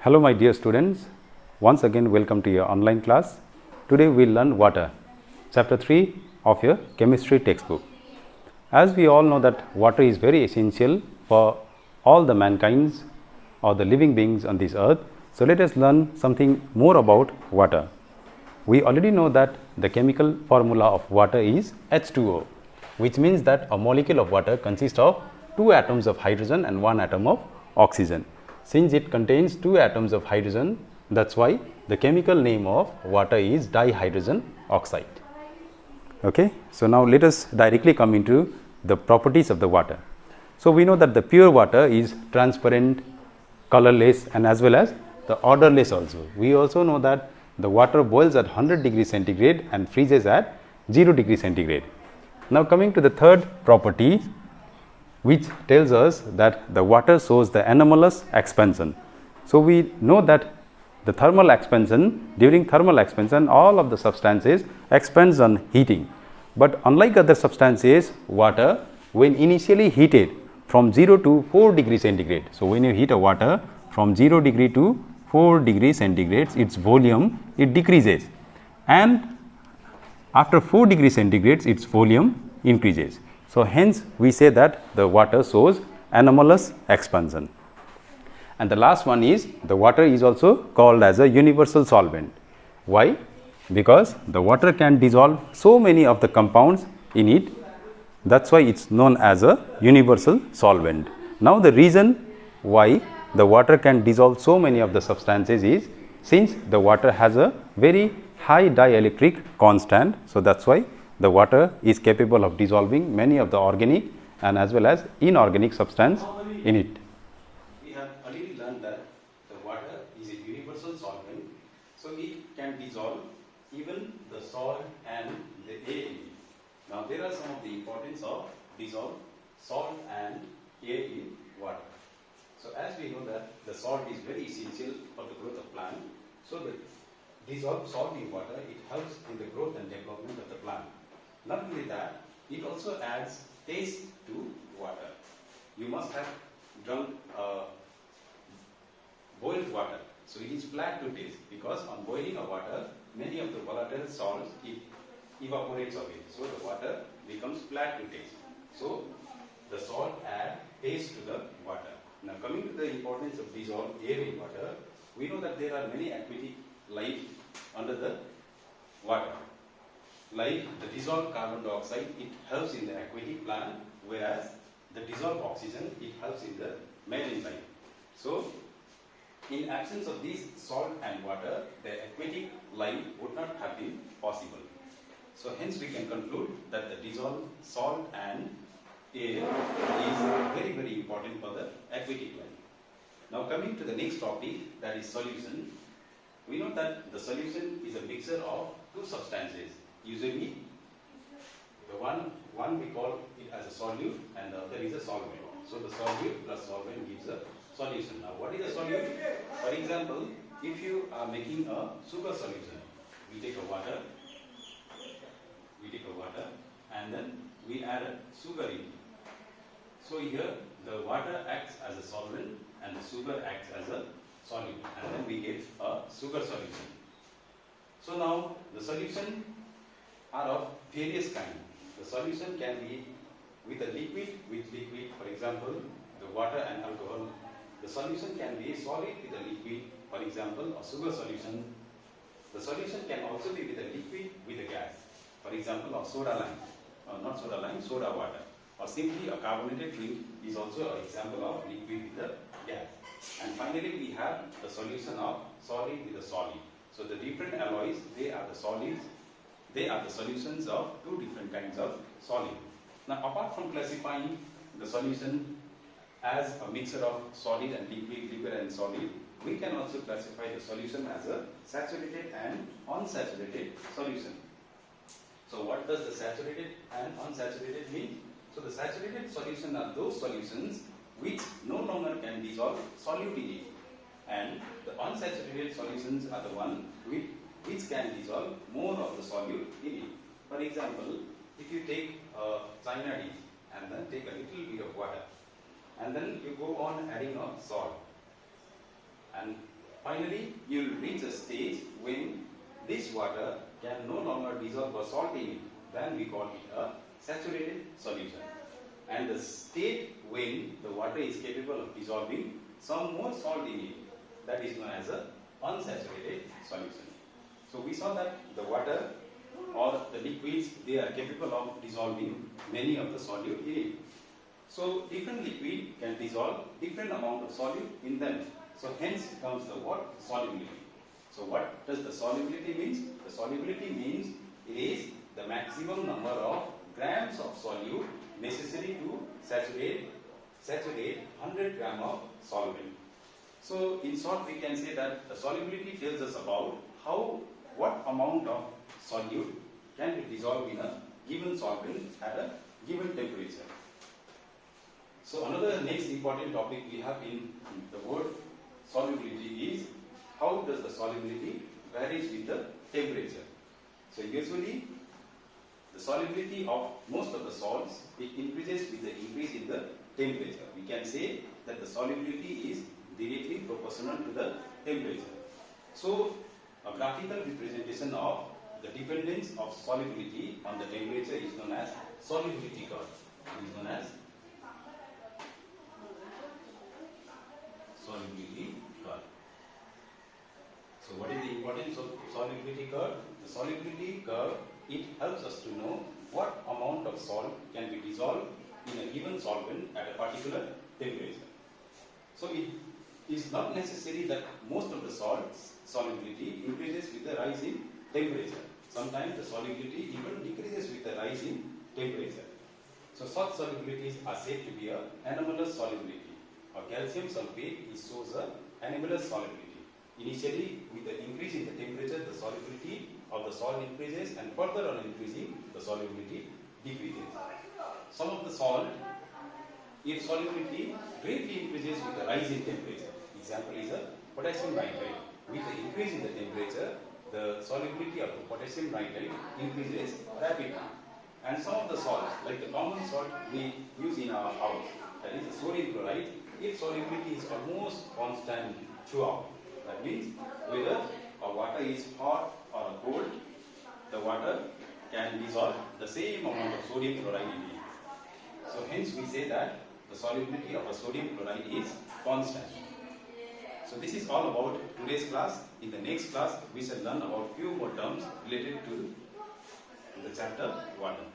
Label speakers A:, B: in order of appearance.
A: Hello my dear students, once again welcome to your online class. Today we will learn water, chapter 3 of your chemistry textbook. As we all know that water is very essential for all the mankinds or the living beings on this earth. So let us learn something more about water. We already know that the chemical formula of water is H2O, which means that a molecule of water consists of 2 atoms of hydrogen and 1 atom of oxygen. Since it contains 2 atoms of hydrogen, that's why the chemical name of water is dihydrogen oxide. Okay, so now let us directly come into the properties of the water. So we know that the pure water is transparent, colorless, and as well as the odorless also. We also know that the water boils at 100 degrees centigrade and freezes at 0 degrees centigrade. Now coming to the third property, which tells us that the water shows the anomalous expansion. So we know that the thermal expansion, during thermal expansion, all of the substances expands on heating. But unlike other substances, water, when initially heated from 0 to 4 degrees centigrade. So when you heat a water from 0 degree to 4 degrees centigrade, its volume, it decreases. And after 4 degrees centigrade, its volume increases. So hence we say that the water shows anomalous expansion. And the last one is the water is also called as a universal solvent. Why? Because the water can dissolve so many of the compounds in it. That's why it's known as a universal solvent. Now the reason why the water can dissolve so many of the substances is since the water has a very high dielectric constant. So that's why the water is capable of dissolving many of the organic and as well as inorganic substance in it.
B: We have already learned that the water is a universal solvent, so it can dissolve even the salt and the air in it. Now there are some of the importance of dissolve salt and air in water. So as we know that the salt is very essential for the growth of plant, so the dissolved salt in water, it helps in the growth and development of the plant. Not only that, it also adds taste to water. You must have drunk boiled water. So it is flat to taste because on boiling of water, many of the volatile salts it evaporates away. So the water becomes flat to taste. So the salt adds taste to the water. Now coming to the importance of dissolved air in water, we know that there are many aquatic life under the water. Like the dissolved carbon dioxide, it helps in the aquatic plant, whereas the dissolved oxygen, it helps in the marine life. So, in absence of these salt and water, the aquatic life would not have been possible. So, hence we can conclude that the dissolved salt and air is very, very important for the aquatic life. Now, coming to the next topic, that is solution. We know that the solution is a mixture of two substances. Usually, the one we call it as a solute and the other is a solvent. So the solute plus solvent gives a solution. Now what is a solute? For example, if you are making a sugar solution, we take a water and then we add a sugar in. So here the water acts as a solvent and the sugar acts as a solute, and then we get a sugar solution. So now the solution are of various kinds. The solution can be with a liquid, for example, the water and alcohol. The solution can be solid with a liquid, for example, a sugar solution. The solution can also be with a liquid with a gas, for example, a soda lime, soda water, or simply a carbonated drink is also an example of liquid with a gas. And finally, we have the solution of solid with a solid. So the different alloys, they are the solids. They are the solutions of two different kinds of solid. Now, apart from classifying the solution as a mixture of solid and liquid and solid, we can also classify the solution as a saturated and unsaturated solution. So, what does the saturated and unsaturated mean? So, the saturated solution are those solutions which no longer can dissolve solute in it, and the unsaturated solutions are the one which can dissolve more of the solute in it. For example, if you take China dish and then take a little bit of water and then you go on adding a salt, and Finally, you will reach a stage when this water can no longer dissolve a salt in it. Then we call it a saturated solution. And the state when the water is capable of dissolving some more salt in it, that is known as a unsaturated solution. So we saw that the water or the liquids, they are capable of dissolving many of the solute in it. So different liquid can dissolve different amount of solute in them. So hence comes the what? Solubility. So what does the solubility means? The solubility means it is the maximum number of grams of solute necessary to saturate 100 gram of solvent. So in short, we can say that the solubility tells us about what amount of solute can be dissolved in a given solvent at a given temperature. So another next important topic we have in the word solubility is how does the solubility varies with the temperature. So usually the solubility of most of the salts, it increases with the increase in the temperature. We can say that the solubility is directly proportional to the temperature. So a graphical representation of the dependence of solubility on the temperature is known as solubility curve. It is known as solubility curve. So what is the importance of solubility curve? The solubility curve, it helps us to know what amount of salt can be dissolved in a given solvent at a particular temperature. So it is not necessary that most of the salt's solubility increases with the rise in temperature. Sometimes the solubility even decreases with the rise in temperature. So such solubilities are said to be an anomalous solubility. Or calcium sulfate shows an anomalous solubility. Initially, with the increase in the temperature, the solubility of the salt increases, and further on increasing, the solubility decreases. Some of the salt, its solubility greatly increases with the rise in temperature. Example is a potassium nitrate. With the increase in the temperature, the solubility of the potassium nitrate increases rapidly. And some of the salts, like the common salt we use in our house, that is the sodium chloride, its solubility is almost constant throughout. That means whether a water is hot or cold, the water can dissolve the same amount of sodium chloride in it. So hence we say that the solubility of a sodium chloride is constant. So this is all about today's class. In the next class, we shall learn about few more terms related to the chapter water.